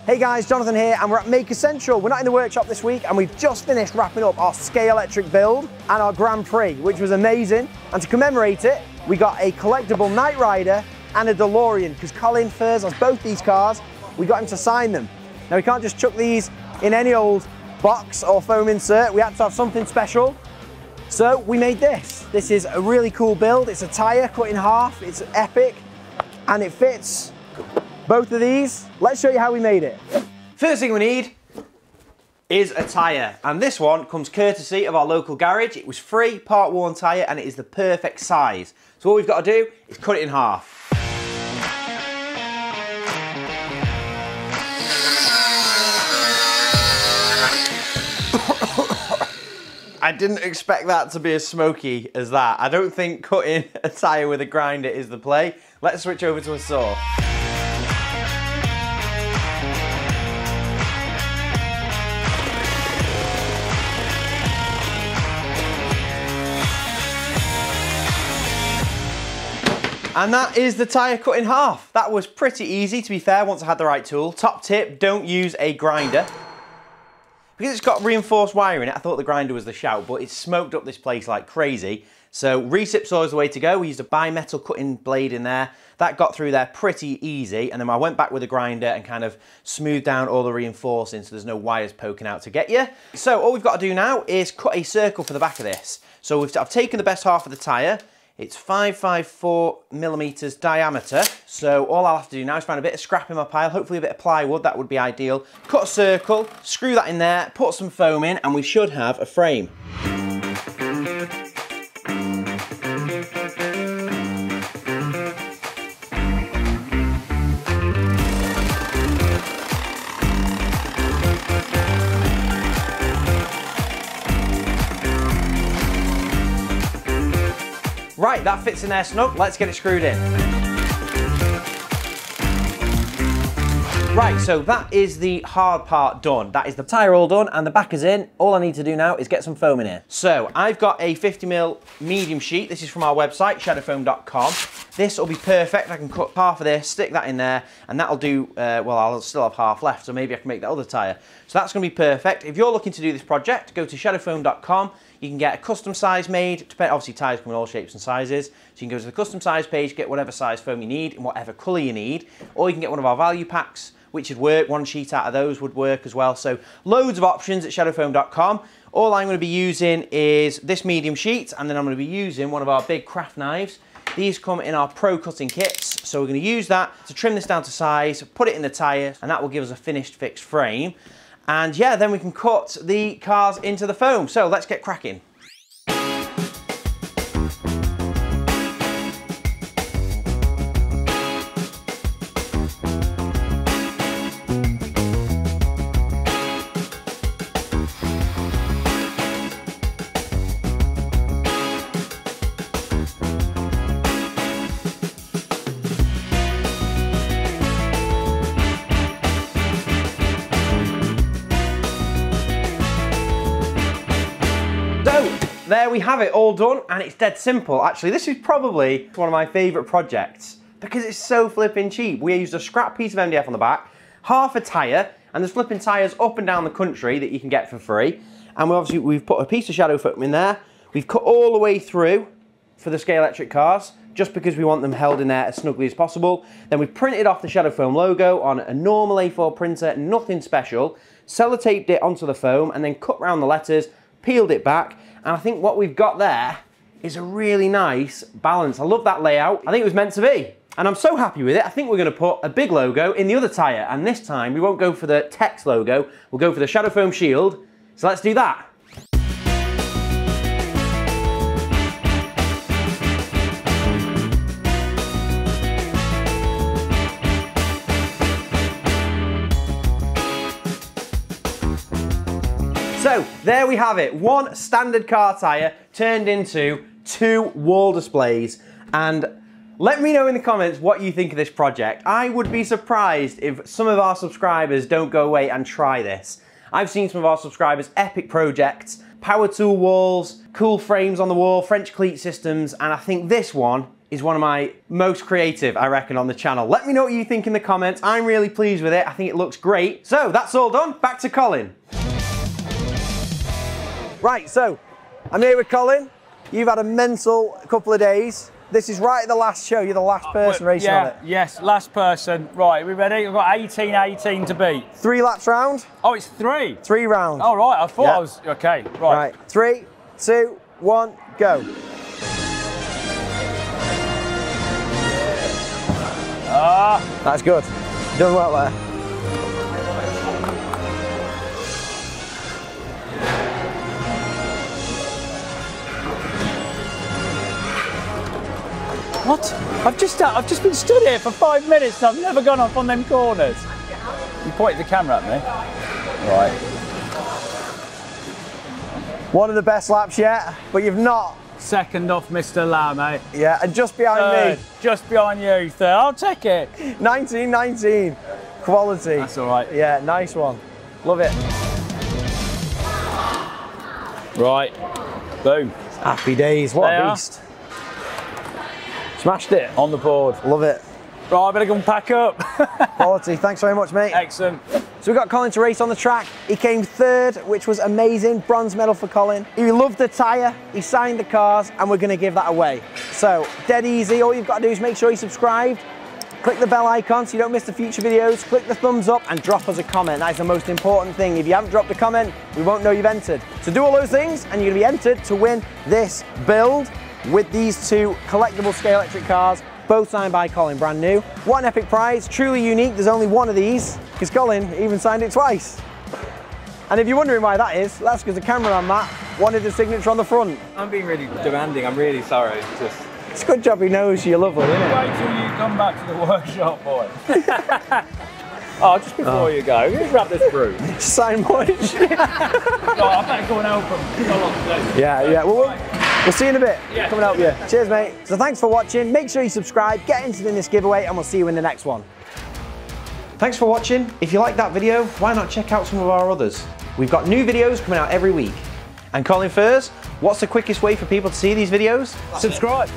Hey guys, Jonathan here, and we're at Maker Central. We're not in the workshop this week, and we've just finished wrapping up our Scalextric build and our Grand Prix, which was amazing. And to commemorate it, we got a collectible Knightrider and a DeLorean, because Colin Furze has both these cars. We got him to sign them. Now we can't just chuck these in any old box or foam insert. We had to have something special. So we made this. This is a really cool build. It's a Tyre cut in half. It's epic, and it fits both of these. Let's show you how we made it. First thing we need is a tyre, and this one comes courtesy of our local garage. It was free, part worn tyre, and it is the perfect size. So all we've got to do is cut it in half. I didn't expect that to be as smoky as that. I don't think cutting a tyre with a grinder is the play. Let's switch over to a saw. And that is the tyre cut in half. That was pretty easy, to be fair, once I had the right tool. Top tip, don't use a grinder. Because it's got reinforced wire in it, I thought the grinder was the shout, but it's smoked up this place like crazy. So recip saw is the way to go. We used a bimetal cutting blade in there. That got through there pretty easy. And then I went back with a grinder and kind of smoothed down all the reinforcing so there's no wires poking out to get you. So all we've got to do now is cut a circle for the back of this. So I've taken the best half of the tyre. It's 554mm diameter, so all I'll have to do now is find a bit of scrap in my pile, hopefully a bit of plywood, that would be ideal. Cut a circle, screw that in there, put some foam in, and we should have a frame. Right, that fits in there snug. Let's get it screwed in. Right, so that is the hard part done. That is the tyre all done and the back is in. All I need to do now is get some foam in here. So I've got a 50mm medium sheet. This is from our website, shadowfoam.com. This will be perfect. I can cut half of this, stick that in there, and that'll do, well, I'll still have half left, so maybe I can make that other tyre. So that's gonna be perfect. If you're looking to do this project, go to shadowfoam.com. You can get a custom size made. Obviously, tyres come in all shapes and sizes. So you can go to the custom size page, get whatever size foam you need in whatever colour you need, or you can get one of our value packs, which would work. One sheet out of those would work as well. So loads of options at shadowfoam.com. All I'm going to be using is this medium sheet, and then I'm going to be using one of our big craft knives. These come in our pro cutting kits. So we're going to use that to trim this down to size, put it in the tyre, and that will give us a finished fixed frame. And yeah, then we can cut the cars into the foam. So let's get cracking. There we have it, all done, and it's dead simple. Actually, this is probably one of my favourite projects because it's so flipping cheap. We used a scrap piece of MDF on the back, half a tyre, and there's flipping tyres up and down the country that you can get for free. And we've put a piece of shadow foam in there. We've cut all the way through for the Scalextric cars, just because we want them held in there as snugly as possible. Then we printed off the shadow foam logo on a normal A4 printer, nothing special, sellotaped it onto the foam, and then cut round the letters, peeled it back. And I think what we've got there is a really nice balance. I love that layout. I think it was meant to be. And I'm so happy with it. I think we're going to put a big logo in the other tyre. And this time we won't go for the text logo. We'll go for the shadow foam shield. So let's do that. So there we have it, one standard car tyre turned into two wall displays. And let me know in the comments what you think of this project. I would be surprised if some of our subscribers don't go away and try this. I've seen some of our subscribers' epic projects, power tool walls, cool frames on the wall, French cleat systems, and I think this one is one of my most creative, I reckon, on the channel. Let me know what you think in the comments. I'm really pleased with it. I think it looks great. So that's all done. Back to Colin. Right, so I'm here with Colin. You've had a mental couple of days. This is right at the last show. You're the last person racing on it. Yes, last person. Right, we ready? We've got 18 to beat. 3 laps round? Oh, it's 3. 3 rounds. Oh, right, I thought I was, okay, right. Right, 3, 2, 1, go. That's good. Done well there. What? I've just been stood here for 5 minutes and I've never gone off on them corners. You pointed the camera at me. Right. One of the best laps yet, but you've not. Second off Mr. Lamb, eh? Yeah, and just behind me. Just behind you, third. I'll take it. 1919. Quality. That's all right. Yeah, nice one. Love it. Right. Boom. Happy days. What a beast. Smashed it. On the board. Love it. Right, I better go and pack up. Quality. Thanks very much, mate. Excellent. So we got Colin to race on the track. He came 3rd, which was amazing. Bronze medal for Colin. He loved the tyre, he signed the cars, and we're gonna give that away. So, dead easy. All you've got to do is make sure you're subscribed, click the bell icon so you don't miss the future videos, click the thumbs up, and drop us a comment. That is the most important thing. If you haven't dropped a comment, we won't know you've entered. So do all those things, and you're gonna be entered to win this build with these 2 collectible Scalextric cars, both signed by Colin, brand new. What an epic prize, truly unique. There's only one of these, because Colin even signed it twice. And if you're wondering why that is, that's because the cameraman, Matt, wanted the signature on the front. I'm being really demanding, I'm really sorry. It's a good job he knows you're lovely, isn't it? Wait till you come back to the workshop, boy. Oh, just before you go, let's wrap this through. Sign much. Right, I better go and help him. Yeah. We'll see you in a bit. Yeah. Come and help you. Cheers, mate. So thanks for watching. Make sure you subscribe, get entered in this giveaway, and we'll see you in the next one. Thanks for watching. If you like that video, why not check out some of our others? We've got new videos coming out every week. And Colin Furze, what's the quickest way for people to see these videos? Subscribe.